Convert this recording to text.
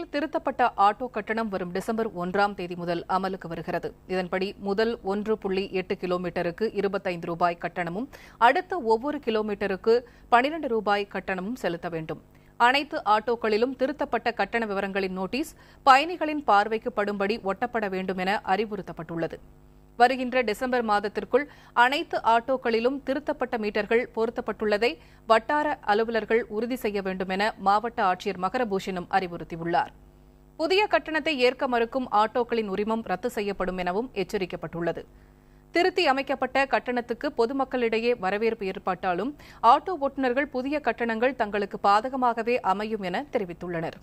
சென்னையில் திருத்தப்பட்ட ஆட்டோ கட்டணம் வரும் டிசம்பர் 1ஆம் தேதி முதல் அமலுக்கு வருகிறது. இதன்படி முதல் 1.8 கிலோமீட்டருக்கு 25 ரூபாய் கட்டணமும், அடுத்த ஒவ்வொரு கிலோமீட்டருக்கு 12 ரூபாய் கட்டணமும் செலுத்த வேண்டும். அனைத்து ஆட்டோக்களிலும் திருத்தப்பட்ட கட்டண விவரங்களின் நோட்டீஸ் பயணிகளின் பார்வைக்கு படும்படி ஒட்டப்பட வேண்டும் என அறிவுறுத்தப்பட்டுள்ளது. வருகின்ற டிசம்பர் மாதத்திற்குள் அனைத்து ஆட்டோக்களிலும் திருத்தப்பட்ட மீட்டர்கள் பொருத்தப்பட்டுள்ளதை வட்டார அலுவலர்கள் உறுதி செய்ய வேண்டும் என மாவட்ட ஆட்சியர் மகரபூஷணம் அறிவுறுத்தியுள்ளார். புதிய கட்டணத்தை ஏற்க மறுக்கும் ஆட்டோக்களின் உரிமம் ரத்து செய்யப்படும் எனவும் எச்சரிக்கப்பட்டுள்ளது. திருத்தி அமைக்கப்பட்ட கட்டணத்துக்கு பொதுமக்களிடையே வரவேற்பு ஏற்பட்டாலும் ஆட்டோ ஓட்டுநர்கள் புதிய கட்டணங்கள் தங்களுக்கு பாதகமாகவே அமையும் என தெரிவித்துள்ளனர்.